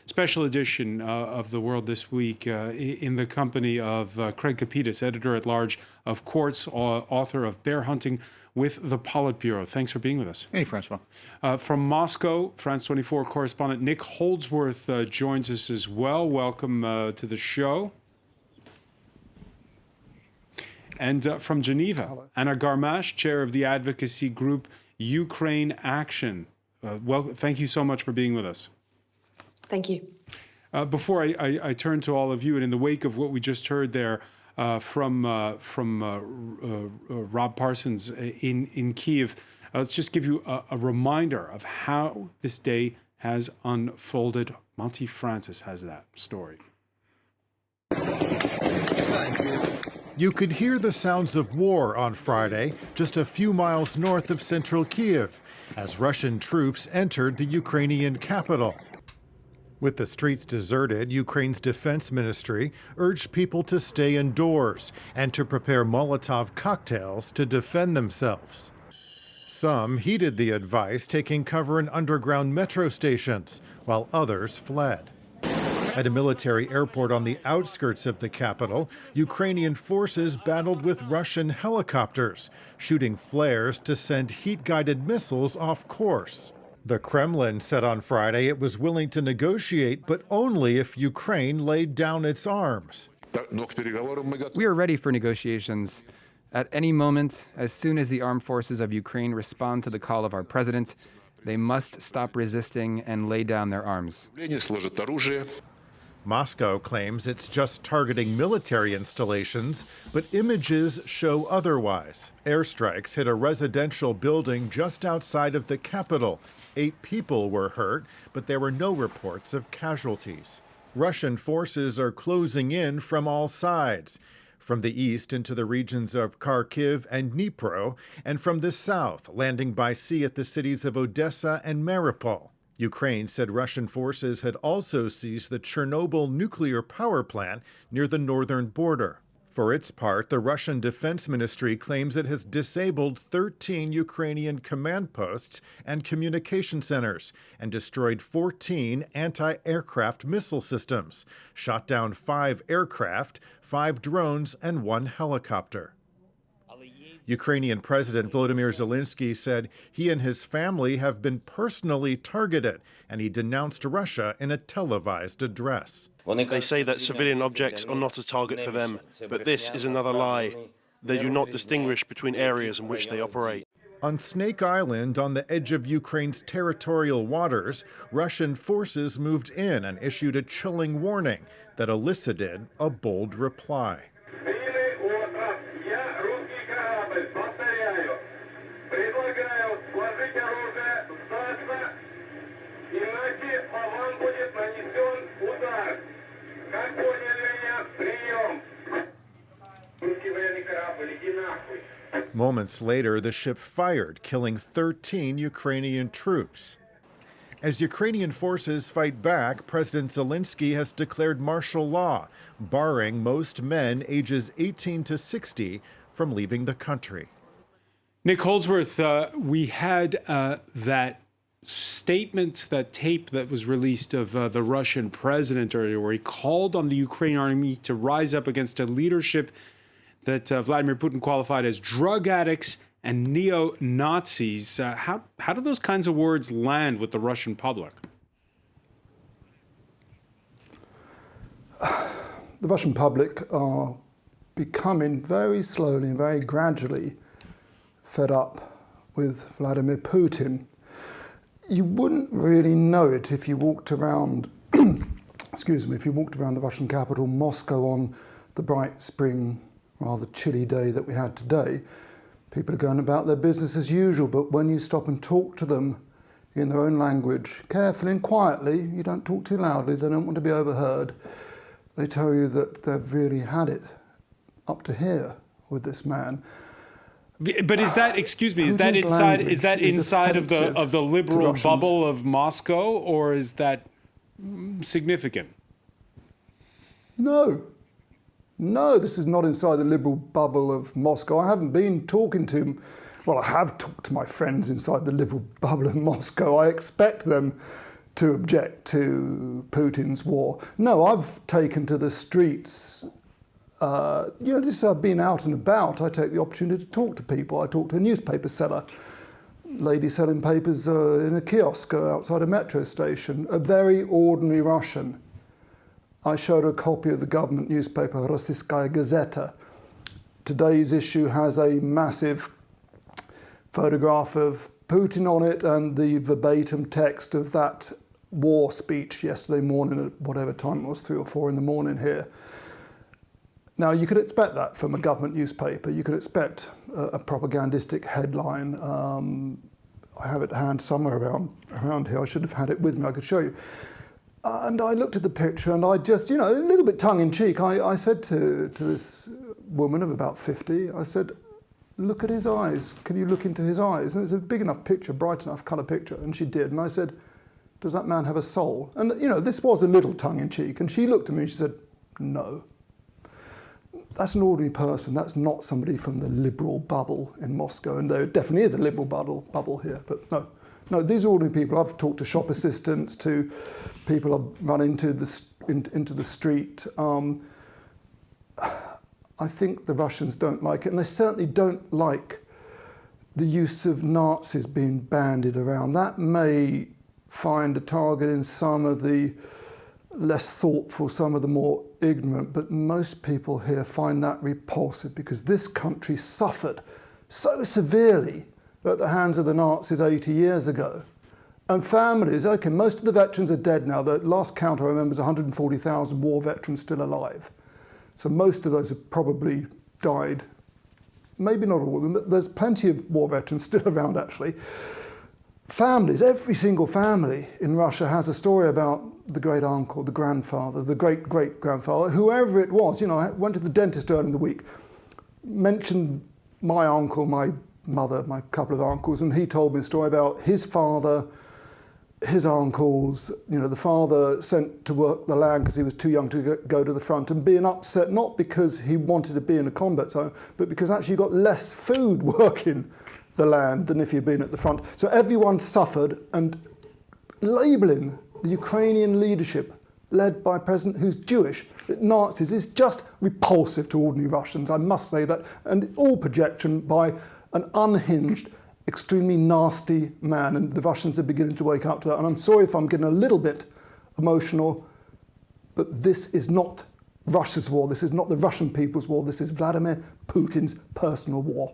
special edition of The World This Week in the company of Craig Kapitas, editor-at-large of Quartz, author of Bear Hunting with the Politburo. Thanks for being with us. Hey, Francois. From Moscow, France 24 correspondent Nick Holdsworth joins us as well. Welcome to the show. And from Geneva, hello. Anna Garmash, chair of the advocacy group Ukraine Action. Well, thank you so much for being with us. Thank you. Before I turn to all of you, and in the wake of what we just heard there from Rob Parsons in Kyiv, let's just give you a reminder of how this day has unfolded. Monty Francis has that story. You could hear the sounds of war on Friday, just a few miles north of central Kyiv, as Russian troops entered the Ukrainian capital. With the streets deserted, Ukraine's defense ministry urged people to stay indoors and to prepare Molotov cocktails to defend themselves. Some heeded the advice, taking cover in underground metro stations, while others fled. At a military airport on the outskirts of the capital, Ukrainian forces battled with Russian helicopters, shooting flares to send heat-guided missiles off course. The Kremlin said on Friday it was willing to negotiate, but only if Ukraine laid down its arms. We are ready for negotiations. At any moment, as soon as the armed forces of Ukraine respond to the call of our president, they must stop resisting and lay down their arms. Moscow claims it's just targeting military installations, but images show otherwise. Airstrikes hit a residential building just outside of the capital. 8 people were hurt, but there were no reports of casualties. Russian forces are closing in from all sides, from the east into the regions of Kharkiv and Dnipro, and from the south, landing by sea at the cities of Odessa and Mariupol. Ukraine said Russian forces had also seized the Chernobyl nuclear power plant near the northern border. For its part, the Russian Defense Ministry claims it has disabled 13 Ukrainian command posts and communication centers and destroyed 14 anti-aircraft missile systems, shot down 5 aircraft, 5 drones, and 1 helicopter. Ukrainian President Vladimir Zelensky said he and his family have been personally targeted, and he denounced Russia in a televised address. They say that civilian objects are not a target for them, but this is another lie. They do not distinguish between areas in which they operate. On Snake Island, on the edge of Ukraine's territorial waters, Russian forces moved in and issued a chilling warning that elicited a bold reply. Moments later, the ship fired, killing 13 Ukrainian troops. As Ukrainian forces fight back, President Zelensky has declared martial law, barring most men ages 18 to 60 from leaving the country. Nick Holdsworth, we had that statement, that tape that was released of the Russian president earlier, where he called on the Ukrainian army to rise up against a leadership that Vladimir Putin qualified as drug addicts and neo-Nazis. How do those kinds of words land with the Russian public? The Russian public are becoming very slowly and very gradually fed up with Vladimir Putin. You wouldn't really know it if you walked around, if you walked around the Russian capital, Moscow, on the bright spring, rather chilly day that we had today. People are going about their business as usual, but when you stop and talk to them in their own language, carefully and quietly, you don't talk too loudly, they don't want to be overheard, they tell you that they've really had it up to here with this man. But is that, excuse me, is that inside of the liberal bubble of Moscow, or is that significant? No, this is not inside the liberal bubble of Moscow. I haven't been talking to him. Well, I have talked to my friends inside the liberal bubble of Moscow. I expect them to object to Putin's war. No, I've taken to the streets. Just as I've been out and about, I take the opportunity to talk to people. I talk to a newspaper seller, lady selling papers in a kiosk outside a metro station, a very ordinary Russian. I showed her a copy of the government newspaper, Rossiyskaya Gazeta. Today's issue has a massive photograph of Putin on it and the verbatim text of that war speech yesterday morning at whatever time it was, 3 or 4 in the morning here. Now, you could expect that from a government newspaper. You could expect a propagandistic headline. I have it at hand somewhere around here. I should have had it with me. I could show you. And I looked at the picture and I just, a little bit tongue-in-cheek, I said to this woman of about 50, I said, look at his eyes. Can you look into his eyes? And it's a big enough picture, bright enough colour picture. And she did. And I said, does that man have a soul? And, this was a little tongue-in-cheek. And she looked at me and she said, no. That's an ordinary person. That's not somebody from the liberal bubble in Moscow. And there definitely is a liberal bubble here. But no, these are ordinary people. I've talked to shop assistants, to people I've run into the street. I think the Russians don't like it. And they certainly don't like the use of Nazis being bandied around. That may find a target in some of the less thoughtful, some of the more ignorant, but most people here find that repulsive because this country suffered so severely at the hands of the Nazis 80 years ago. And families, okay, most of the veterans are dead now. The last count I remember is 140,000 war veterans still alive. So most of those have probably died. Maybe not all of them, but there's plenty of war veterans still around actually. Families, every single family in Russia has a story about the great uncle, the grandfather, the great-great-grandfather, whoever it was. I went to the dentist earlier in the week, mentioned my uncle, my mother, my couple of uncles, and he told me a story about his father, his uncles, the father sent to work the land because he was too young to go to the front and being upset, not because he wanted to be in a combat zone, but because actually he got less food working the land than if he'd been at the front. So everyone suffered, and labelling the Ukrainian leadership, led by a president who's Jewish, Nazis, is just repulsive to ordinary Russians, I must say that, and all projection by an unhinged, extremely nasty man, and the Russians are beginning to wake up to that. And I'm sorry if I'm getting a little bit emotional, but this is not Russia's war, this is not the Russian people's war, this is Vladimir Putin's personal war.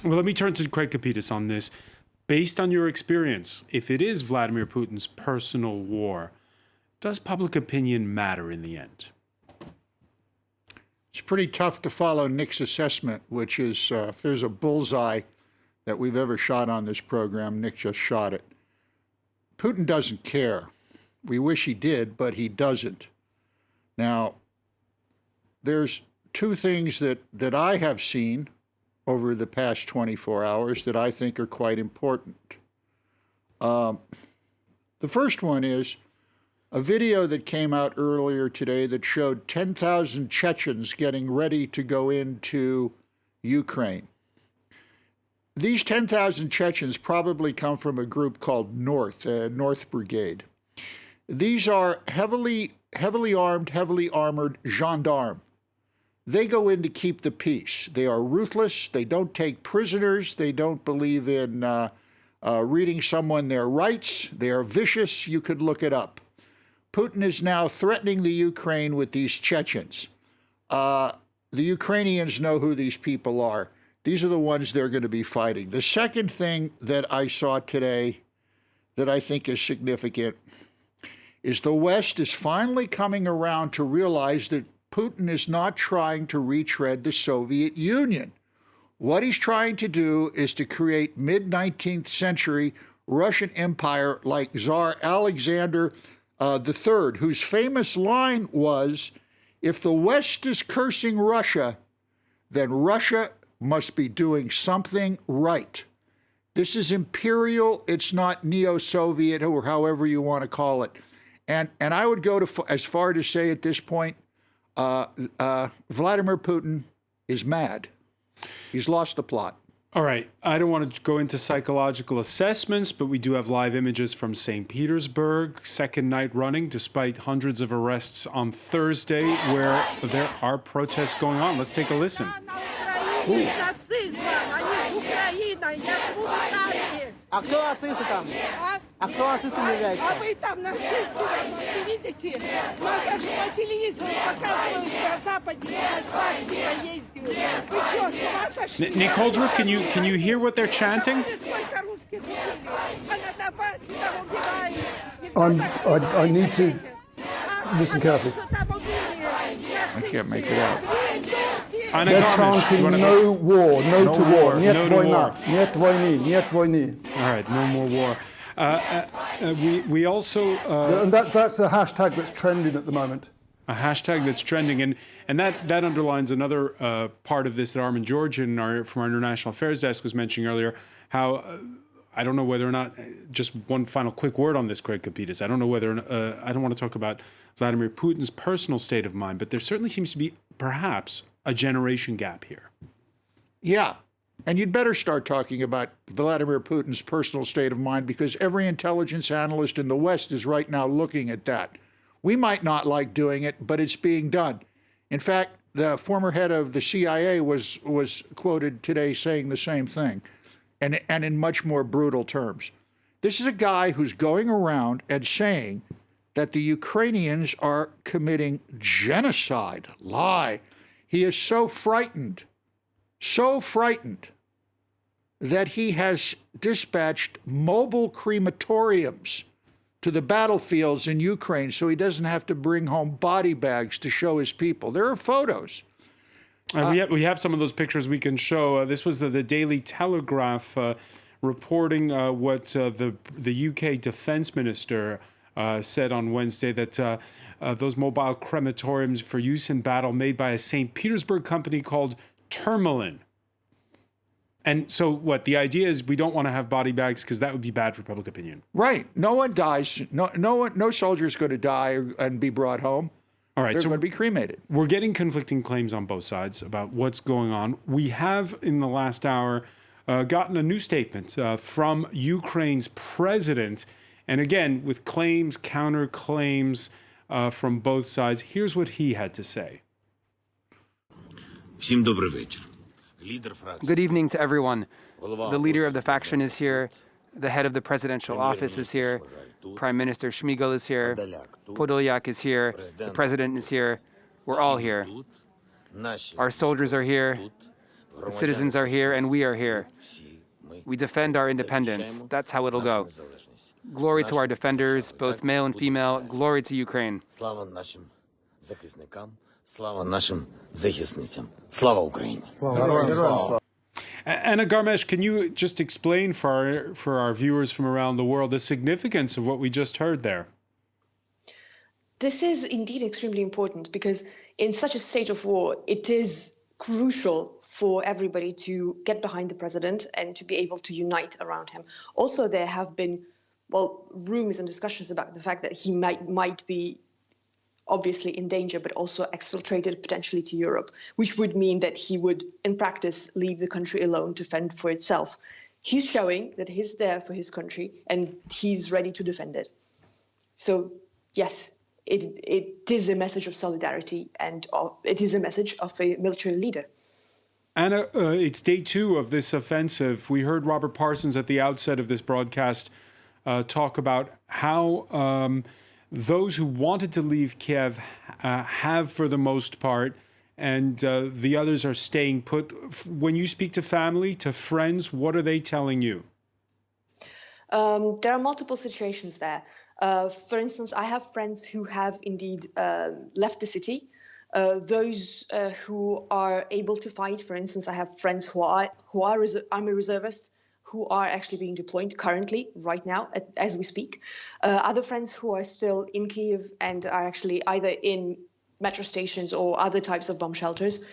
Well, let me turn to Craig Kapitas on this. Based on your experience, if it is Vladimir Putin's personal war, does public opinion matter in the end? It's pretty tough to follow Nick's assessment, which is if there's a bullseye that we've ever shot on this program, Nick just shot it. Putin doesn't care. We wish he did, but he doesn't. Now, there's two things that I have seen over the past 24 hours that I think are quite important. The first one is a video that came out earlier today that showed 10,000 Chechens getting ready to go into Ukraine. These 10,000 Chechens probably come from a group called North Brigade. These are heavily armed, heavily armored gendarmes. They go in to keep the peace. They are ruthless. They don't take prisoners. They don't believe in reading someone their rights. They are vicious. You could look it up. Putin is now threatening the Ukraine with these Chechens. The Ukrainians know who these people are. These are the ones they're going to be fighting. The second thing that I saw today that I think is significant is the West is finally coming around to realize that Putin is not trying to retread the Soviet Union. What he's trying to do is to create mid-19th century Russian empire like Tsar Alexander III, whose famous line was, if the West is cursing Russia, then Russia must be doing something right. This is imperial. It's not neo-Soviet or however you want to call it. And I would go as far to say at this point, Vladimir Putin is mad. He's lost the plot. All right. I don't want to go into psychological assessments, but we do have live images from St. Petersburg, second night running, despite hundreds of arrests on Thursday, where there are protests going on. Let's take a listen. А кто нацисты там? А кто нацистами является? А вы там нацисты, видите? Нам даже по телевизору показывают на Западе, свастика ездят. Вы что, с ума сошли? Nick Holdsworth, can you hear what they're chanting? Сколько русских убили? А на Донбассе там убивают. I need to listen carefully. I can't make it out. Anna They're Garmish, do you chanting wanna- no war, no to war, No нет to война, war. нет войны, нет войны. All right, no more war. We also And that's a hashtag that's trending at the moment. a hashtag that's trending, and that underlines another part of this that Armin Georgian from our International Affairs Desk was mentioning earlier. How I don't know whether or not, just one final quick word on this, Craig Kapitas. I don't know whether I don't want to talk about Vladimir Putin's personal state of mind, but there certainly seems to be perhaps a generation gap here. Yeah. And you'd better start talking about Vladimir Putin's personal state of mind, because every intelligence analyst in the West is right now looking at that. We might not like doing it, but it's being done. In fact, the former head of the CIA was quoted today saying the same thing, and in much more brutal terms. This is a guy who's going around and saying that the Ukrainians are committing genocide. Lie. He is so frightened that he has dispatched mobile crematoriums to the battlefields in Ukraine so he doesn't have to bring home body bags to show his people. There are photos. We have some of those pictures we can show. This was the Daily Telegraph reporting what the UK Defence Minister said on Wednesday, that those mobile crematoriums for use in battle made by a St. Petersburg company called Tourmalin. And so what the idea is, we don't want to have body bags because that would be bad for public opinion. Right. No one dies. No soldier's going to die and be brought home. All right. They're So going to be cremated. we're getting conflicting claims on both sides about what's going on. We have, in the last hour, gotten a new statement from Ukraine's president. And again, with claims, counterclaims from both sides. Here's what he had to say. Good evening to everyone. The leader of the faction is here. The head of the presidential office is here. Prime Minister Shmyhal is here. Podolyak is here. The president is here. We're all here. Our soldiers are here. The citizens are here, and we are here. We defend our independence. That's how it'll go. Glory to our defenders, both male and female. Glory to Ukraine. Слава нашим захисникам, слава нашим захисницям. Слава Україні. Anna Garmesh, can you just explain for our viewers from around the world the significance of what we just heard there? This is indeed extremely important, because in such a state of war, it is crucial for everybody to get behind the president and to be able to unite around him. Also, there have been, rumors and discussions about the fact that he might be obviously in danger, but also exfiltrated potentially to Europe, which would mean that he would, in practice, leave the country alone to fend for itself. He's showing that he's there for his country and he's ready to defend it. So, yes, it is a message of solidarity, and it is a message of a military leader. Anna, it's day 2 of this offensive. We heard Robert Parsons at the outset of this broadcast talk about how those who wanted to leave Kyiv have for the most part, and the others are staying put. When you speak to family, to friends, what are they telling you? There are multiple situations there. For instance, I have friends who have indeed left the city. Those who are able to fight, for instance, I have friends who are army reservists, who are actually being deployed currently, right now, as we speak. Other friends who are still in Kyiv and are actually either in metro stations or other types of bomb shelters.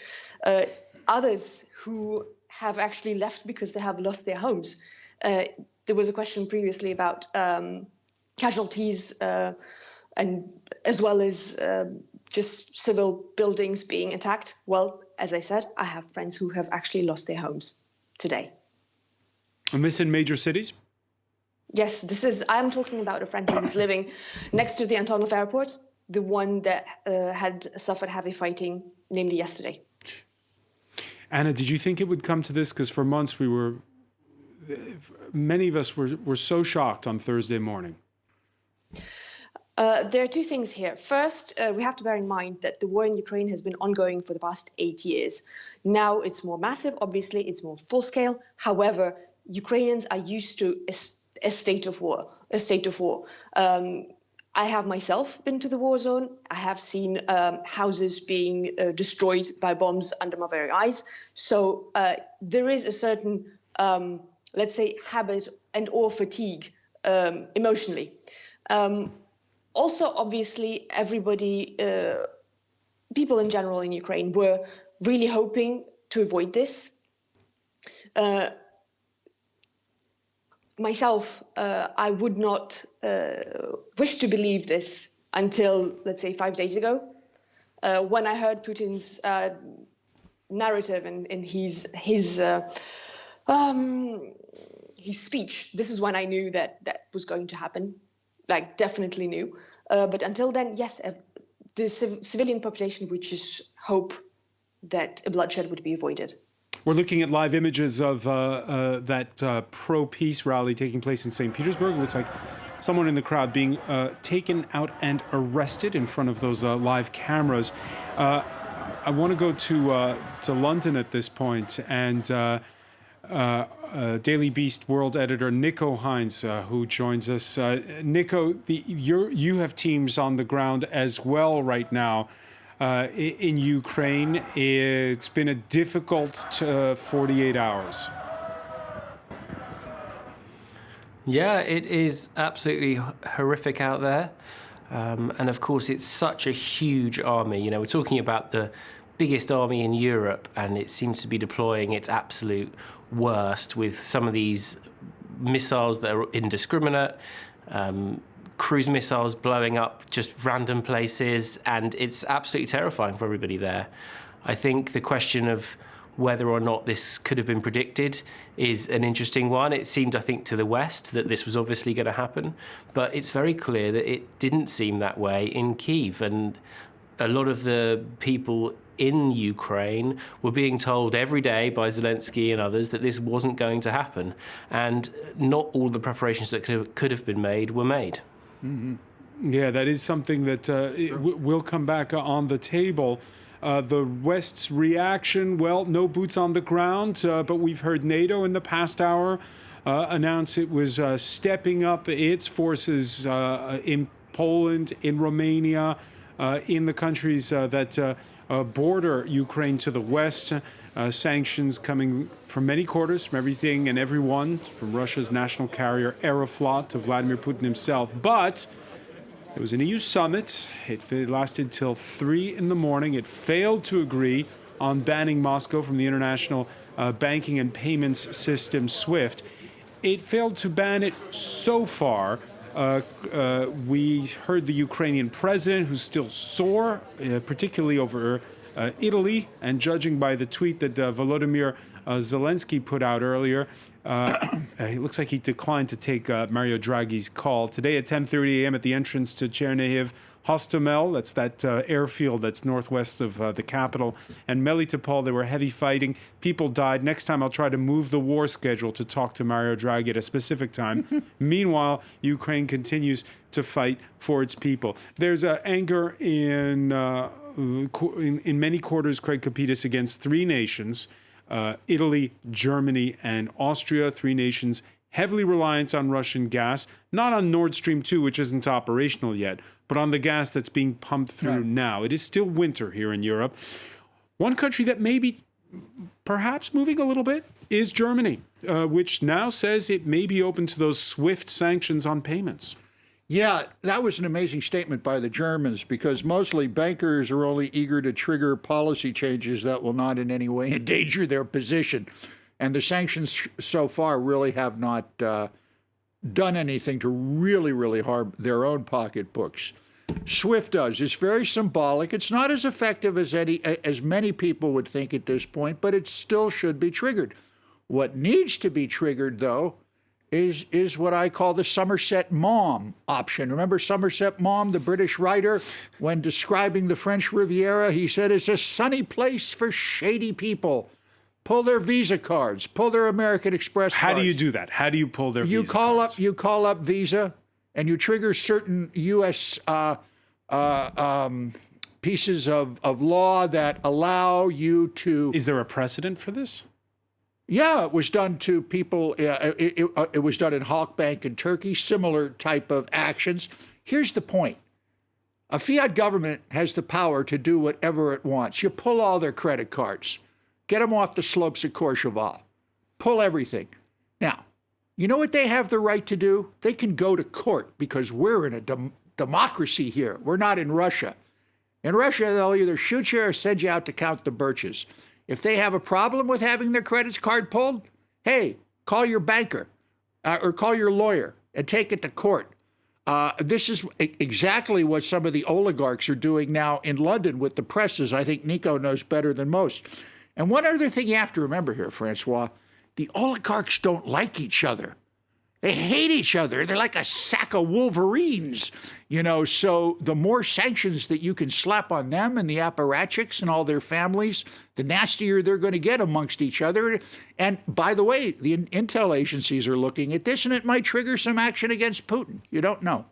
Others who have actually left because they have lost their homes. There was a question previously about casualties and as well as just civil buildings being attacked. Well, as I said, I have friends who have actually lost their homes today. And this in major cities? Yes, I'm talking about a friend who was living next to the Antonov airport, the one that had suffered heavy fighting, namely yesterday. Anna, did you think it would come to this? Because for months many of us were so shocked on Thursday morning. There are two things here. First, we have to bear in mind that the war in Ukraine has been ongoing for the past 8 years. Now it's more massive, obviously, it's more full scale. However, Ukrainians are used to a state of war. I have myself been to the war zone. I have seen houses being destroyed by bombs under my very eyes. So there is a certain, let's say, habit and or fatigue emotionally. Also, obviously, everybody, people in general in Ukraine were really hoping to avoid this. Myself, I would not wish to believe this until, let's say, 5 days ago, when I heard Putin's narrative and his speech. This is when I knew that was going to happen. Like, definitely knew. But until then, yes, the civilian population would just hope that a bloodshed would be avoided. We're looking at live images of that pro-peace rally taking place in St. Petersburg. It looks like someone in the crowd being taken out and arrested in front of those live cameras. I want to go to London at this point, and Daily Beast world editor Nico Hines, who joins us. Nico, you have teams on the ground as well right now in Ukraine. It's been a difficult 48 hours. Yeah, it is absolutely horrific out there. And of course, it's such a huge army. You know, we're talking about the biggest army in Europe, and it seems to be deploying its absolute worst with some of these missiles that are indiscriminate, cruise missiles blowing up just random places, and it's absolutely terrifying for everybody there. I think the question of whether or not this could have been predicted is an interesting one. It seemed, I think, to the West that this was obviously going to happen, but it's very clear that it didn't seem that way in Kyiv, and a lot of the people in Ukraine were being told every day by Zelensky and others that this wasn't going to happen, and not all the preparations that could have been made were made. Mm-hmm. Yeah, that is something that will come back on the table. The West's reaction, well, no boots on the ground, but we've heard NATO in the past hour announce it was stepping up its forces in Poland, in Romania, in the countries that border Ukraine to the west. Sanctions coming from many quarters, from everything and everyone, from Russia's national carrier Aeroflot to Vladimir Putin himself. But it was an EU summit. It lasted till 3 in the morning. It failed to agree on banning Moscow from the international banking and payments system SWIFT. It failed to ban it so far. We heard the Ukrainian president, who's still sore, particularly over Italy, and judging by the tweet that Volodymyr Zelensky put out earlier, it looks like he declined to take Mario Draghi's call. Today at 10:30 a.m. at the entrance to Chernihiv, Hostomel, that's that airfield that's northwest of the capital, and Melitopol, there were heavy fighting. People died. Next time I'll try to move the war schedule to talk to Mario Draghi at a specific time. Meanwhile, Ukraine continues to fight for its people. There's anger in many quarters, Craig Kapitas, against three nations, Italy, Germany, and Austria, three nations heavily reliant on Russian gas, not on Nord Stream 2, which isn't operational yet, but on the gas that's being pumped through now. It is still winter here in Europe. One country that may be perhaps moving a little bit is Germany, which now says it may be open to those SWIFT sanctions on payments. Yeah, that was an amazing statement by the Germans, because mostly bankers are only eager to trigger policy changes that will not in any way endanger their position. And the sanctions so far really have not done anything to really harm their own pocketbooks. SWIFT does. It's very symbolic. It's not as effective as many people would think at this point, but it still should be triggered. What needs to be triggered, though, is what I call the Somerset Maugham option. Remember Somerset Maugham, the British writer, when describing the French Riviera, he said it's a sunny place for shady people. Pull their Visa cards, pull their American Express cards. How do you do that? How do you pull their Visa cards? You call up Visa, and you trigger certain U.S. Pieces of law that allow you to... Is there a precedent for this? Yeah, it was done to people. It was done in Halkbank in Turkey, similar type of actions. Here's the point. A fiat government has the power to do whatever it wants. You pull all their credit cards. Get them off the slopes of Courchevel. Pull everything. Now, you know what they have the right to do? They can go to court because we're in a democracy here. We're not in Russia. In Russia, they'll either shoot you or send you out to count the birches. If they have a problem with having their credit card pulled, hey, call your banker or call your lawyer and take it to court. This is exactly what some of the oligarchs are doing now in London with the presses. I think Nico knows better than most. And one other thing you have to remember here, Francois, the oligarchs don't like each other. They hate each other. They're like a sack of wolverines, so the more sanctions that you can slap on them and the apparatchiks and all their families, the nastier they're going to get amongst each other. And by the way, the intel agencies are looking at this, and it might trigger some action against Putin. You don't know.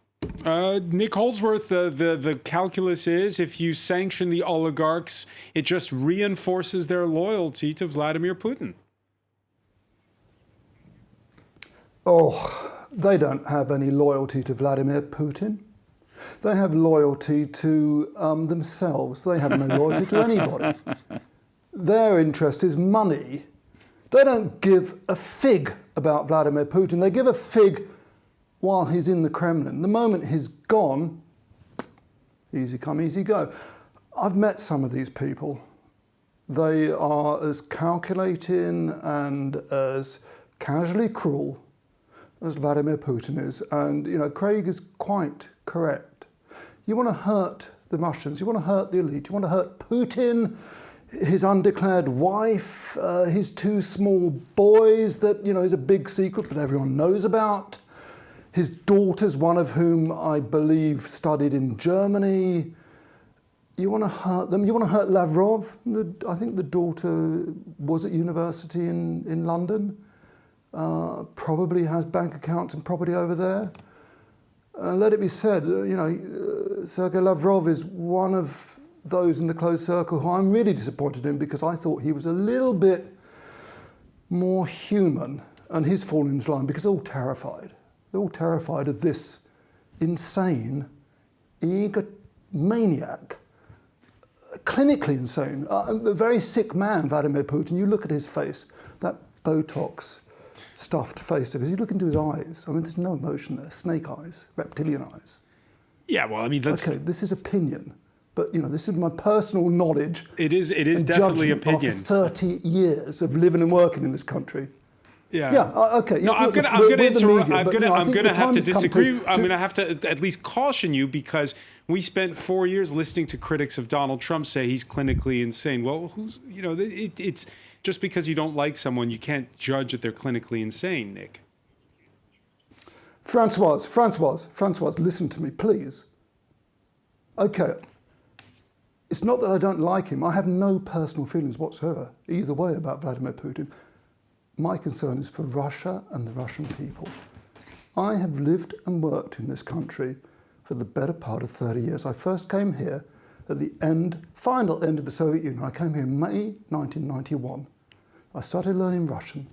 Nick Holdsworth, the calculus is if you sanction the oligarchs, it just reinforces their loyalty to Vladimir Putin. Oh, they don't have any loyalty to Vladimir Putin. They have loyalty to themselves. They have no loyalty to anybody. Their interest is money. They don't give a fig about Vladimir Putin. They give a fig while he's in the Kremlin. The moment he's gone, easy come, easy go. I've met some of these people. They are as calculating and as casually cruel as Vladimir Putin is. And, Craig is quite correct. You want to hurt the Russians, you want to hurt the elite, you want to hurt Putin, his undeclared wife, his two small boys that, is a big secret but everyone knows about, his daughters, one of whom I believe studied in Germany. You want to hurt them. You want to hurt Lavrov. I think the daughter was at university in London. Probably has bank accounts and property over there. Let it be said, Sergei Lavrov is one of those in the closed circle who I'm really disappointed in because I thought he was a little bit more human, and he's fallen into line because they're all terrified. They're all terrified of this insane egomaniac, clinically insane, a very sick man, Vladimir Putin. You look at his face, that Botox stuffed face of his, you look into his eyes, there's no emotion there, snake eyes, reptilian eyes. Yeah, well, that's... Okay, this is opinion, but, this is my personal knowledge. It is definitely opinion. After 30 years of living and working in this country. Yeah. Yeah. Okay. No, I'm gonna have to disagree. I'm gonna have to at least caution you because we spent 4 years listening to critics of Donald Trump say he's clinically insane. Well, it's just because you don't like someone, you can't judge that they're clinically insane, Nick. Francois, listen to me, please. Okay. It's not that I don't like him. I have no personal feelings whatsoever either way about Vladimir Putin. My concern is for Russia and the Russian people. I have lived and worked in this country for the better part of 30 years. I first came here at the final end of the Soviet Union. I came here in May 1991. I started learning Russian.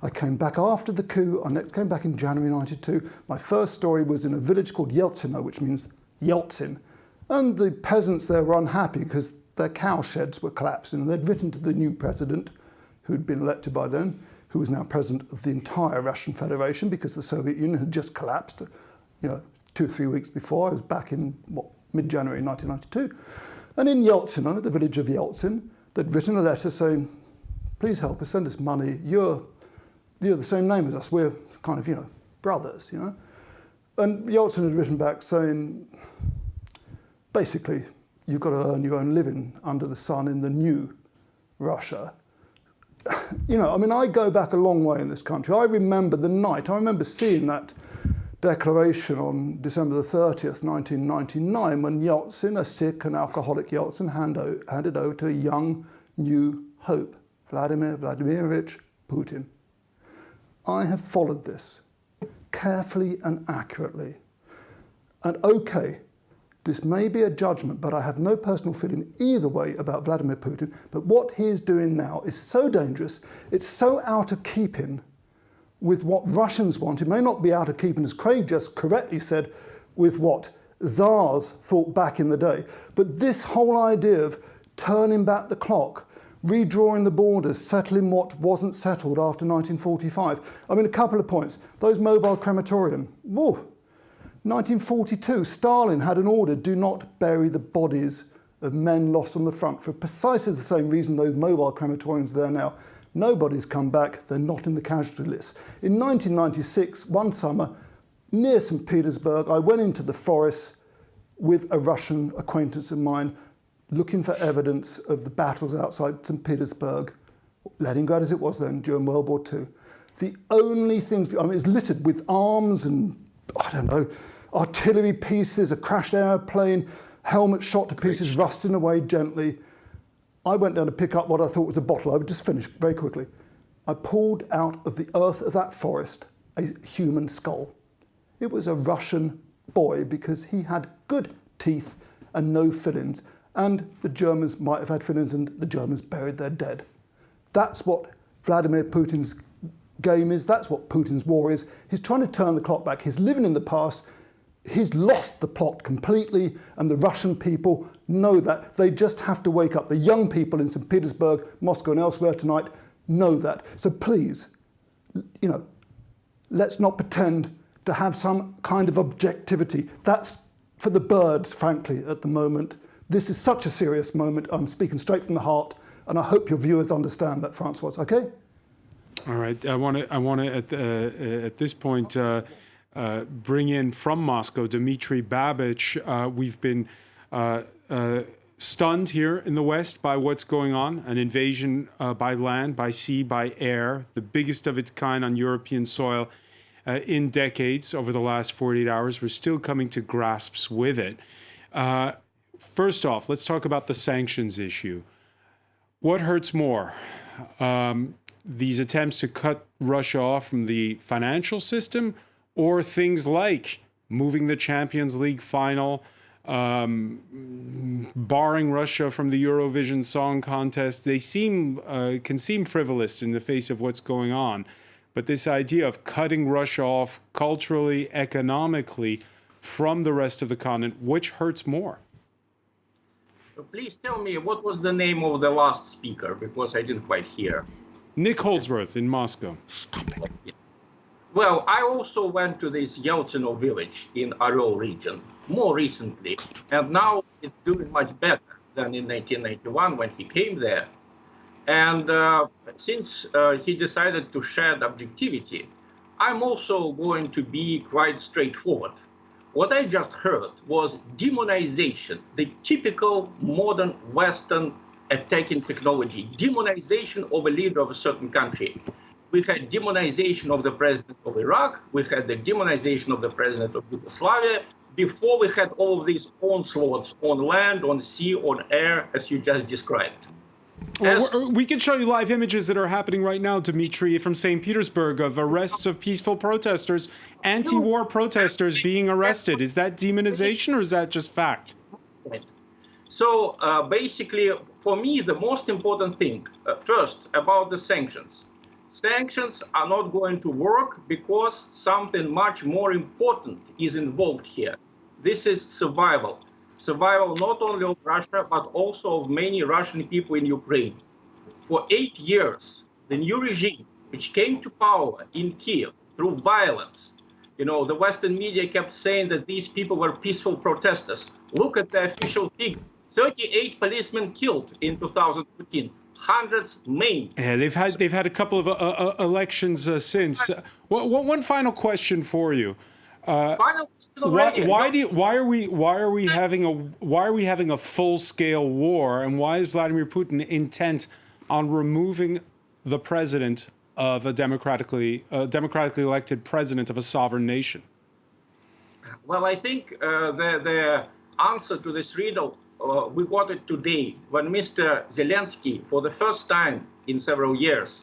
I came back after the coup. I next came back in January 92. My first story was in a village called Yeltsino, which means Yeltsin. And the peasants there were unhappy because their cow sheds were collapsing. And they'd written to the new president, who'd been elected by then, who was now president of the entire Russian Federation because the Soviet Union had just collapsed, 2 or 3 weeks before. I was back in, mid-January 1992. And in Yeltsino, the village of Yeltsin, they'd written a letter saying, please help us, send us money. You're the same name as us. We're kind of, brothers, And Yeltsin had written back saying, basically, you've got to earn your own living under the sun in the new Russia. you know, I mean, I go back a long way in this country. I remember the night, I remember seeing that declaration on December the 30th, 1999, when Yeltsin, a sick and alcoholic Yeltsin, handed over to a young, new hope, Vladimir Vladimirovich Putin. I have followed this carefully and accurately. And okay, this may be a judgment, but I have no personal feeling either way about Vladimir Putin. But what he is doing now is so dangerous, it's so out of keeping with what Russians want. It may not be out of keeping, as Craig just correctly said, with what Tsars thought back in the day. But this whole idea of turning back the clock, redrawing the borders, settling what wasn't settled after 1945. I mean, a couple of points. Those mobile crematorium, whoa. 1942, Stalin had an order, do not bury the bodies of men lost on the front, for precisely the same reason those mobile crematoriums are there now. Nobody's come back, they're not in the casualty list. In 1996, one summer, near St Petersburg, I went into the forest with a Russian acquaintance of mine, looking for evidence of the battles outside St Petersburg, Leningrad as it was then, during World War II. The only things, I mean, it's littered with arms and, I don't know, artillery pieces, a crashed airplane, helmet shot to pieces, rusting away gently. I went down to pick up what I thought was a bottle. I would just finish very quickly. I pulled out of the earth of that forest a human skull. It was a Russian boy because he had good teeth and no fillings. And the Germans might have had fillings and the Germans buried their dead. That's what Vladimir Putin's game is. That's what Putin's war is. He's trying to turn the clock back. He's living in the past. He's lost the plot completely, and the Russian people know that. They just have to wake up. The young people in St. Petersburg, Moscow, and elsewhere tonight know that. So please, you know, let's not pretend to have some kind of objectivity. That's for the birds, frankly, at the moment. This is such a serious moment. I'm speaking straight from the heart, and I hope your viewers understand that, Francois. Okay? All right. I want to at this point bring in from Moscow Dmitry Babich. We've been stunned here in the West by what's going on, an invasion by land, by sea, by air, the biggest of its kind on European soil in decades over the last 48 hours. We're still coming to grasps with it. First off, let's talk about the sanctions issue. What hurts more? These attempts to cut Russia off from the financial system, or things like moving the Champions League final, barring Russia from the Eurovision Song Contest? They can seem frivolous in the face of what's going on. But this idea of cutting Russia off culturally, economically from the rest of the continent, which hurts more? Please tell me, what was the name of the last speaker? Because I didn't quite hear. Nick Holdsworth in Moscow. Well, I also went to this Yeltsino village in Orel region more recently, and now it's doing much better than in 1991 when he came there. And since he decided to shed objectivity, I'm also going to be quite straightforward. What I just heard was demonization, the typical modern Western attacking technology, demonization of a leader of a certain country. We had demonization of the president of Iraq. We had the demonization of the president of Yugoslavia. Before we had all of these onslaughts on land, on sea, on air, as you just described. We can show you live images that are happening right now, Dmitry, from St. Petersburg, of arrests of peaceful protesters, anti-war protesters being arrested. Is that demonization or is that just fact? So basically, for me, the most important thing, first, about the sanctions. Sanctions are not going to work because something much more important is involved here. This is survival. Survival not only of Russia, but also of many Russian people in Ukraine. For 8 years, the new regime, which came to power in Kyiv through violence, you know, the Western media kept saying that these people were peaceful protesters. Look at the official figure. 38 policemen killed in 2014, hundreds maimed. Yeah, they've had a couple of elections since. One final question for you. Why are we having a full-scale war, and why is Vladimir Putin intent on removing the president of a democratically elected president of a sovereign nation? Well, I think the answer to this riddle, we got it today when Mr. Zelensky, for the first time in several years,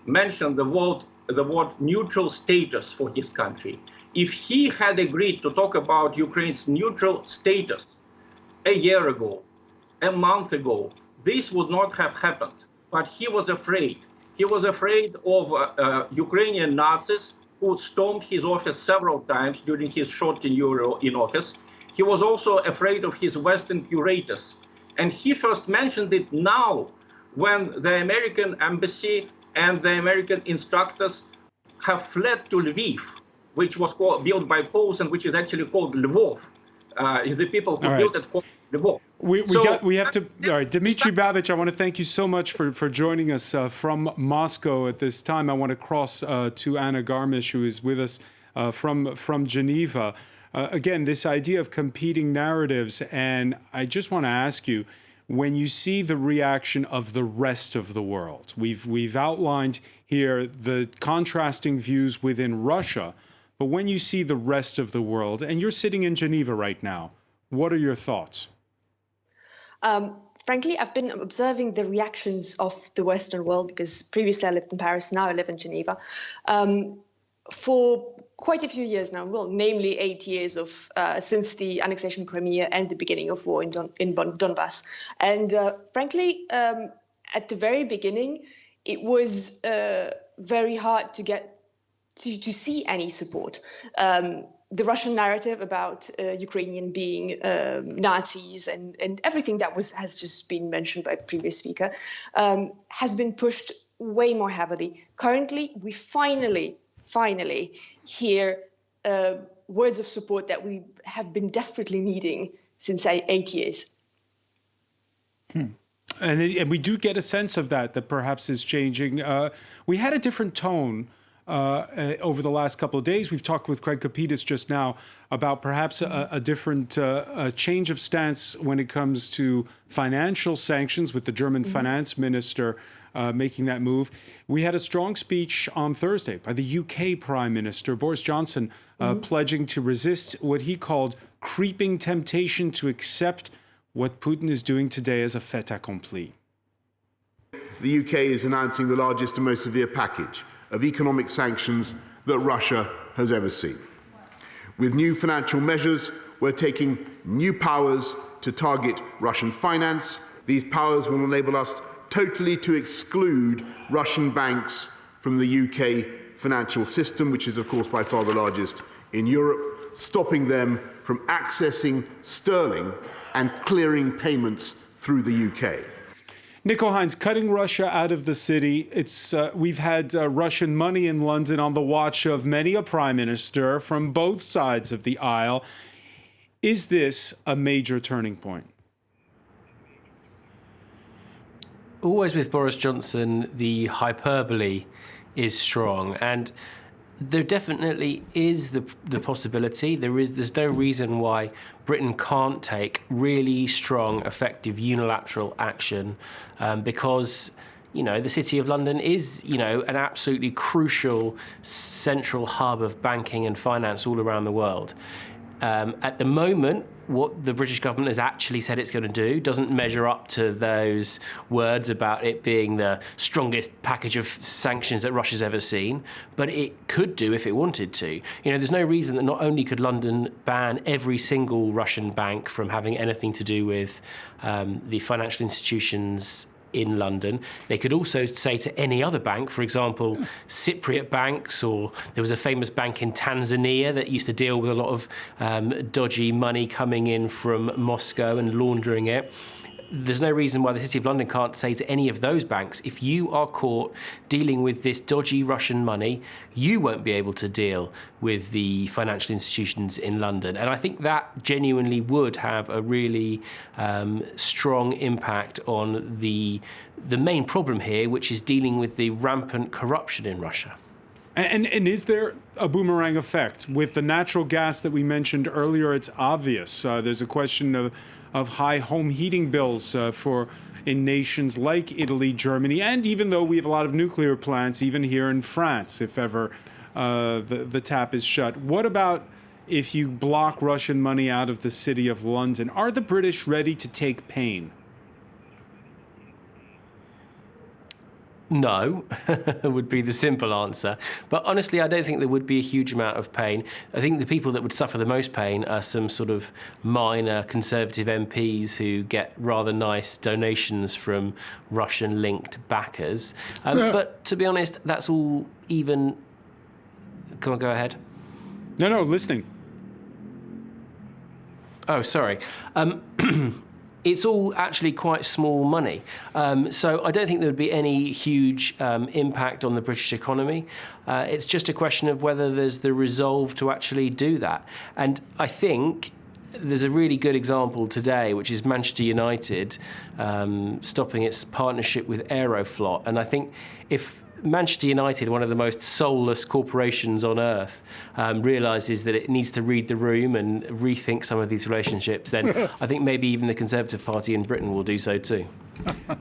mentioned the word neutral status for his country. If he had agreed to talk about Ukraine's neutral status a year ago, a month ago, this would not have happened. But he was afraid. He was afraid of Ukrainian Nazis who stormed his office several times during his short tenure in office. He was also afraid of his Western curators. And he first mentioned it now when the American embassy and the American instructors have fled to Lviv, which was built by Poles and which is actually called Lvov. The people who built it called Lvov. We have to. All right, Dmitry Babich, I want to thank you so much for joining us from Moscow at this time. I want to cross to Anna Garmish, who is with us from Geneva. Again, this idea of competing narratives, and I just want to ask you, when you see the reaction of the rest of the world, we've outlined here the contrasting views within Russia, but when you see the rest of the world, and you're sitting in Geneva right now, what are your thoughts? Frankly, I've been observing the reactions of the Western world because previously I lived in Paris, now I live in Geneva, for quite a few years now, well, namely 8 years since the annexation of Crimea and the beginning of war in Donbass. And frankly, at the very beginning, it was very hard to get to see any support. The Russian narrative about Ukrainian being Nazis and everything that has just been mentioned by the previous speaker has been pushed way more heavily. Currently, we finally hear words of support that we have been desperately needing since 8 years. And we do get a sense of that perhaps is changing. We had a different tone over the last couple of days. We've talked with Craig Kapitas just now about perhaps a different change of stance when it comes to financial sanctions, with the German finance minister making that move. We had a strong speech on Thursday by the UK Prime Minister, Boris Johnson, pledging to resist what he called creeping temptation to accept what Putin is doing today as a fait accompli. The UK is announcing the largest and most severe package of economic sanctions that Russia has ever seen. With new financial measures, we're taking new powers to target Russian finance. These powers will enable us totally to exclude Russian banks from the UK financial system, which is, of course, by far the largest in Europe, stopping them from accessing sterling and clearing payments through the UK. Nico Hines, cutting Russia out of the city. We've had Russian money in London on the watch of many a prime minister from both sides of the aisle. Is this a major turning point? Always with Boris Johnson, the hyperbole is strong, and there definitely is the possibility. There's no reason why Britain can't take really strong, effective unilateral action, because the City of London is an absolutely crucial central hub of banking and finance all around the world. At the moment, what the British government has actually said it's going to do doesn't measure up to those words about it being the strongest package of sanctions that Russia's ever seen, but it could do if it wanted to. There's no reason that not only could London ban every single Russian bank from having anything to do with the financial institutions in London, they could also say to any other bank, for example, Cypriot banks, or there was a famous bank in Tanzania that used to deal with a lot of dodgy money coming in from Moscow and laundering it. There's no reason why the City of London can't say to any of those banks, if you are caught dealing with this dodgy Russian money, you won't be able to deal with the financial institutions in London. And I think that genuinely would have a really strong impact on the main problem here, which is dealing with the rampant corruption in Russia. And is there a boomerang effect? With the natural gas that we mentioned earlier, it's obvious. There's a question of high home heating bills for in nations like Italy, Germany, and even though we have a lot of nuclear plants, even here in France, if ever the tap is shut. What about if you block Russian money out of the city of London? Are the British ready to take pain? No, would be the simple answer. But honestly, I don't think there would be a huge amount of pain. I think the people that would suffer the most pain are some sort of minor Conservative MPs who get rather nice donations from Russian-linked backers. But to be honest, that's all even... Come on, go ahead. No, listening. Oh, sorry. It's all actually quite small money. So I don't think there would be any huge impact on the British economy. It's just a question of whether there's the resolve to actually do that. And I think there's a really good example today, which is Manchester United stopping its partnership with Aeroflot. And I think if Manchester United, one of the most soulless corporations on earth, realises that it needs to read the room and rethink some of these relationships, then I think maybe even the Conservative Party in Britain will do so too.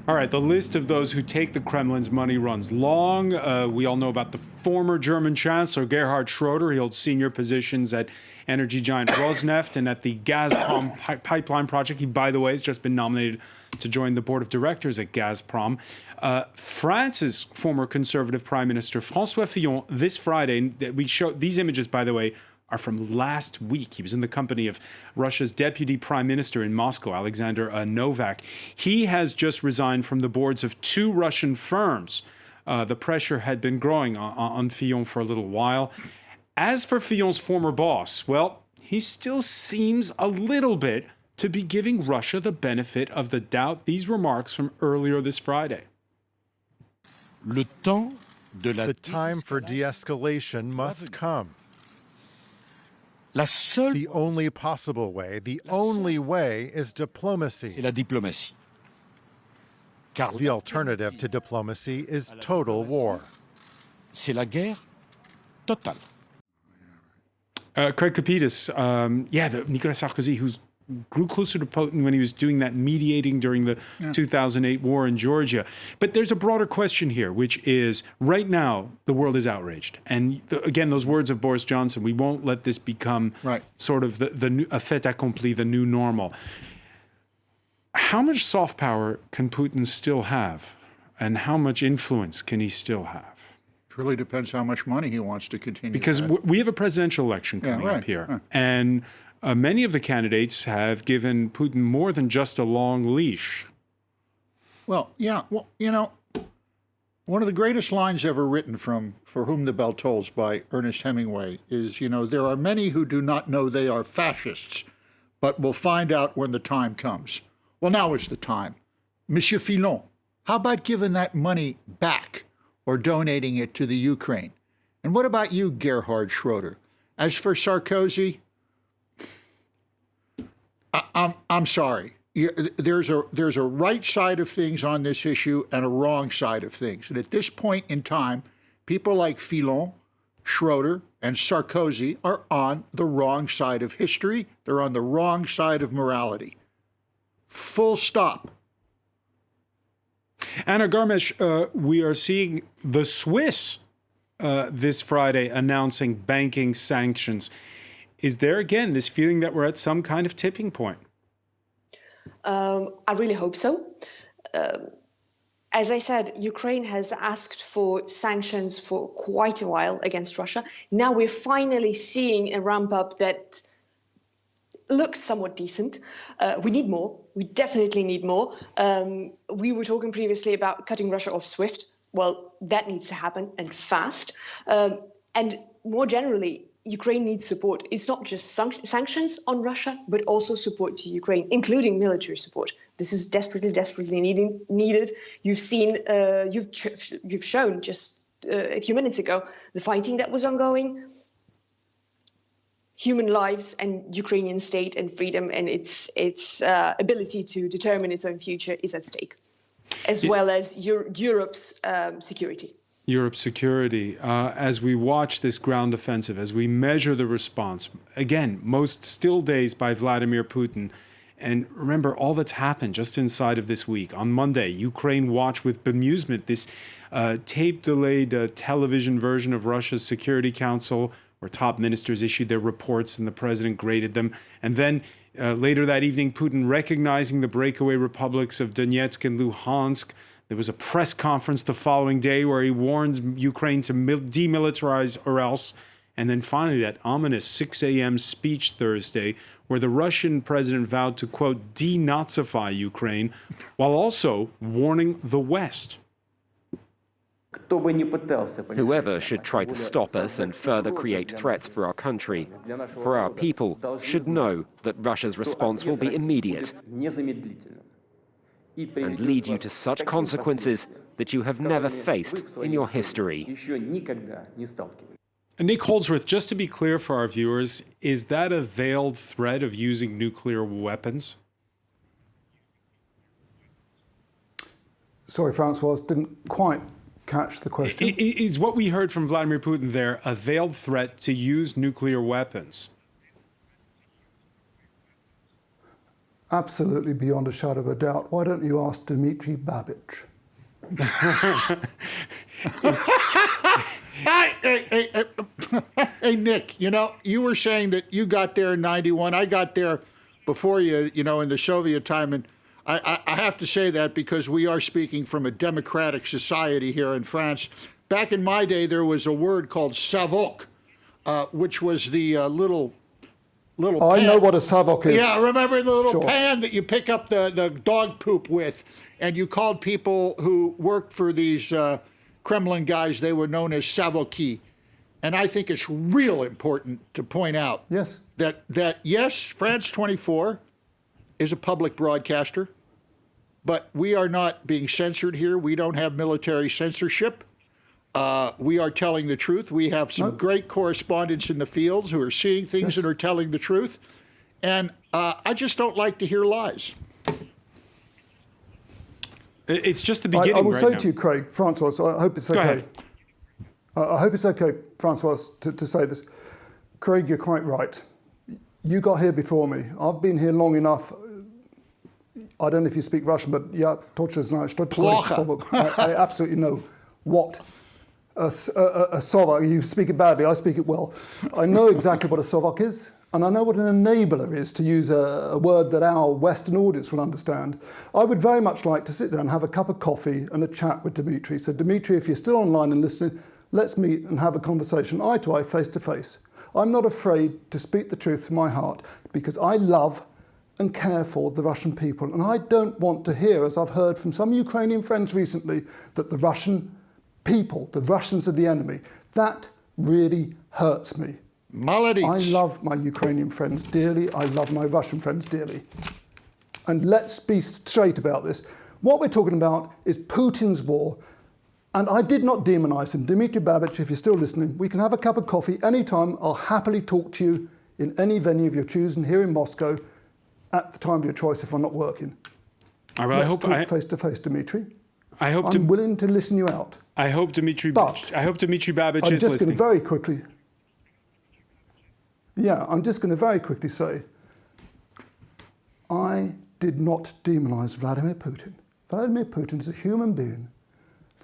All right, the list of those who take the Kremlin's money runs long. We all know about the former German Chancellor, Gerhard Schroeder. He holds senior positions at energy giant Rosneft and at the Gazprom pipeline project. He, by the way, has just been nominated to join the board of directors at Gazprom. France's former conservative prime minister, François Fillon, this Friday, we show these images, by the way, are from last week. He was in the company of Russia's deputy prime minister in Moscow, Alexander Novak. He has just resigned from the boards of two Russian firms. The pressure had been growing on Fillon for a little while. As for Fillon's former boss, well, he still seems a little bit to be giving Russia the benefit of the doubt. These remarks from earlier this Friday. The time for de-escalation must come. The only possible way, the only way is diplomacy. The alternative to diplomacy is total war. Craig Capitas, Nicolas Sarkozy, who grew closer to Putin when he was doing that mediating during the 2008 war in Georgia. But there's a broader question here, which is, right now, the world is outraged. And again, those words of Boris Johnson, we won't let this become sort of a fait accompli, the new normal. How much soft power can Putin still have? And how much influence can he still have? It really depends how much money he wants to continue. Because we have a presidential election coming up here. And many of the candidates have given Putin more than just a long leash. Well, yeah. Well, you know, one of the greatest lines ever written from For Whom the Bell Tolls by Ernest Hemingway is, you know, there are many who do not know they are fascists, but will find out when the time comes. Well, now is the time. Monsieur Fillon, how about giving that money back or donating it to the Ukraine? And what about you, Gerhard Schroeder? As for Sarkozy, I'm sorry. There's a right side of things on this issue and a wrong side of things. And at this point in time, people like Fillon, Schroeder, and Sarkozy are on the wrong side of history. They're on the wrong side of morality. Full stop. Anna Garmesh, we are seeing the Swiss this Friday announcing banking sanctions. Is there, again, this feeling that we're at some kind of tipping point? I really hope so. As I said, Ukraine has asked for sanctions for quite a while against Russia. Now we're finally seeing a ramp up that looks somewhat decent. We need more. We definitely need more. We were talking previously about cutting Russia off SWIFT. Well, that needs to happen, and fast. And more generally, Ukraine needs support. It's not just sanctions on Russia, but also support to Ukraine, including military support. This is desperately needed. You've seen, you've shown just a few minutes ago the fighting that was ongoing. Human lives and Ukrainian state and freedom and its ability to determine its own future is at stake, as well as Europe's security. Europe's security. As we watch this ground offensive, as we measure the response, again, most still days by Vladimir Putin, And remember all that's happened just inside of this week. On Monday, Ukraine watched with bemusement this tape-delayed television version of Russia's Security Council, where top ministers issued their reports and the president graded them. And then later that evening, Putin recognizing the breakaway republics of Donetsk and Luhansk. There was a press conference the following day where he warned Ukraine to demilitarize or else. And then finally, that ominous 6 a.m. speech Thursday, where the Russian president vowed to, quote, denazify Ukraine, while also warning the West. Whoever should try to stop us and further create threats for our country, for our people, should know that Russia's response will be immediate and lead you to such consequences that you have never faced in your history. Nick Holdsworth, just to be clear for our viewers, is that a veiled threat of using nuclear weapons? Sorry, Francois, didn't quite catch the question. Is what we heard from Vladimir Putin there a veiled threat to use nuclear weapons? Absolutely, beyond a shadow of a doubt. Why don't you ask Dmitry Babich? Hey, Nick, you were saying that you got there in 91. I got there before you, in the Soviet time. And I have to say that because we are speaking from a democratic society here in France. Back in my day, there was a word called savok, which was the little pan. I know what a savok is. Yeah, remember the little pan that you pick up the dog poop with? And you called people who worked for these Kremlin guys, they were known as savoki. And I think it's real important to point out that yes, France 24 is a public broadcaster, but we are not being censored here. We don't have military censorship. We are telling the truth. We have some great correspondents in the fields who are seeing things and are telling the truth. And I just don't like to hear lies. It's just the beginning. I will say now. to you, Craig, Francois, I hope it's okay. Go ahead. I hope it's okay, Francois, to say this. Craig, you're quite right. You got here before me. I've been here long enough. I don't know if you speak Russian, but yeah, I absolutely know what a Slovak. You speak it badly, I speak it well. I know exactly what a Slovak is. And I know what an enabler is, to use a word that our Western audience will understand. I would very much like to sit down and have a cup of coffee and a chat with Dmitry. So Dmitry, if you're still online and listening, let's meet and have a conversation eye to eye, face to face. I'm not afraid to speak the truth from my heart because I love and care for the Russian people. And I don't want to hear, as I've heard from some Ukrainian friends recently, that the Russian people, the Russians are the enemy. That really hurts me. Maladies. I love my Ukrainian friends dearly. I love my Russian friends dearly. And let's be straight about this. What we're talking about is Putin's war. And I did not demonize him. Dmitry Babich, if you're still listening, we can have a cup of coffee anytime. I'll happily talk to you in any venue of your choosing here in Moscow at the time of your choice if I'm not working. Let's talk face to face, Dmitry. I'm willing to listen you out. I hope Dmitry Babich is listening. I'm just going to very quickly... Yeah, I'm just going to very quickly say, I did not demonize Vladimir Putin. Vladimir Putin is a human being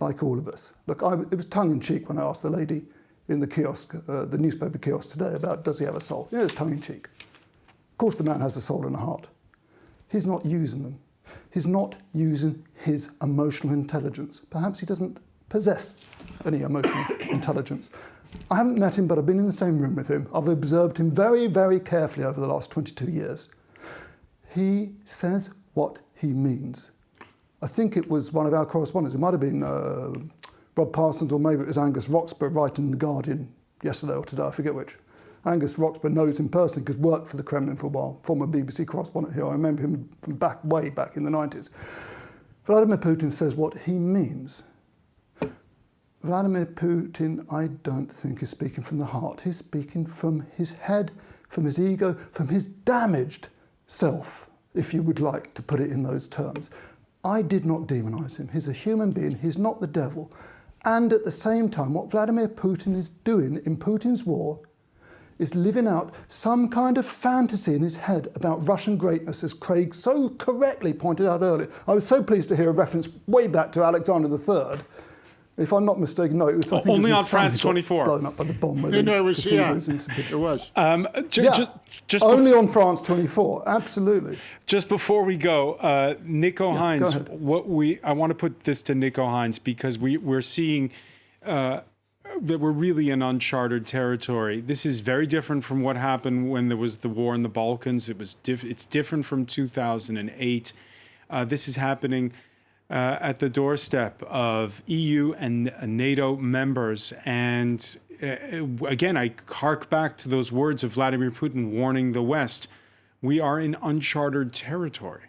like all of us. Look, it was tongue-in-cheek when I asked the lady in the kiosk, the newspaper kiosk today, about does he have a soul? Yeah, it's tongue-in-cheek. Of course the man has a soul and a heart. He's not using them. He's not using his emotional intelligence. Perhaps he doesn't possess any emotional intelligence. I haven't met him, but I've been in the same room with him. I've observed him very, very carefully over the last 22 years. He says what he means. I think it was one of our correspondents, it might have been Rob Parsons, or maybe it was Angus Roxburgh writing in The Guardian yesterday or today, I forget which. Angus Roxburgh knows him personally because worked for the Kremlin for a while, former BBC correspondent here. I remember him from way back in the 90s. Vladimir Putin says what he means. Vladimir Putin, I don't think, is speaking from the heart. He's speaking from his head, from his ego, from his damaged self, if you would like to put it in those terms. I did not demonize him. He's a human being. He's not the devil. And at the same time, what Vladimir Putin is doing in Putin's war is living out some kind of fantasy in his head about Russian greatness, as Craig so correctly pointed out earlier. I was so pleased to hear a reference way back to Alexander III. If I'm not mistaken, no, it was, I think only it was on his son France who got 24. blown up by the bomb. No, it was, yeah, it was. Just only on France 24, absolutely. Just before we go, Nico Hines, ahead. I want to put this to Nico Hines because we're seeing that we're really in uncharted territory. This is very different from what happened when there was the war in the Balkans. It's different from 2008. This is happening at the doorstep of EU and NATO members. And again, I hark back to those words of Vladimir Putin warning the West. We are in uncharted territory.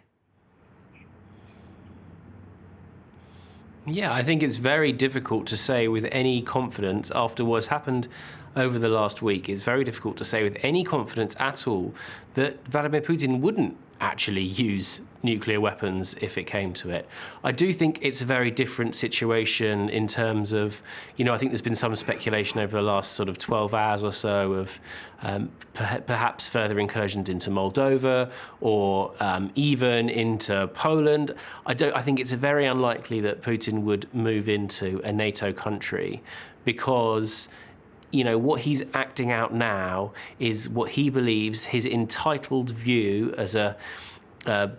Yeah, I think it's very difficult to say with any confidence after what's happened over the last week. It's very difficult to say with any confidence at all that Vladimir Putin wouldn't actually use nuclear weapons if it came to it. I do think it's a very different situation in terms of, I think there's been some speculation over the last sort of 12 hours or so of perhaps further incursions into Moldova or even into Poland. I think it's very unlikely that Putin would move into a NATO country because what he's acting out now is what he believes his entitled view as a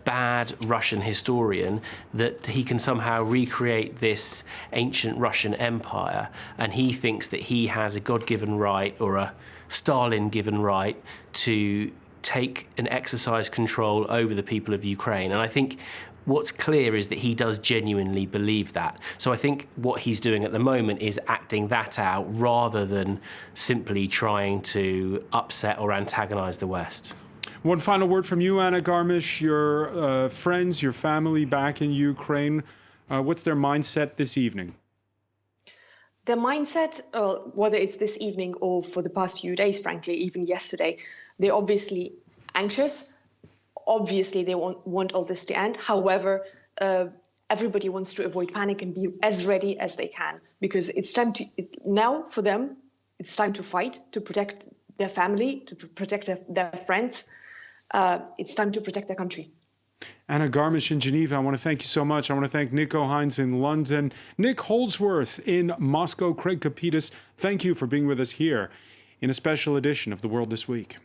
bad Russian historian, that he can somehow recreate this ancient Russian empire. And he thinks that he has a God-given right or a Stalin-given right to take and exercise control over the people of Ukraine. And I think what's clear is that he does genuinely believe that. So I think what he's doing at the moment is acting that out rather than simply trying to upset or antagonize the West. One final word from you, Anna Garmisch, your friends, your family back in Ukraine. What's their mindset this evening? Their mindset, whether it's this evening or for the past few days, frankly, even yesterday, they're obviously anxious. Obviously, they want all this to end. However, everybody wants to avoid panic and be as ready as they can, because it's time to, now for them, it's time to fight, to protect their family, to protect their friends. It's time to protect their country. Anna Garmisch in Geneva, I want to thank you so much. I want to thank Nico Hines in London, Nick Holdsworth in Moscow, Craig Kapitas. Thank you for being with us here in a special edition of The World This Week.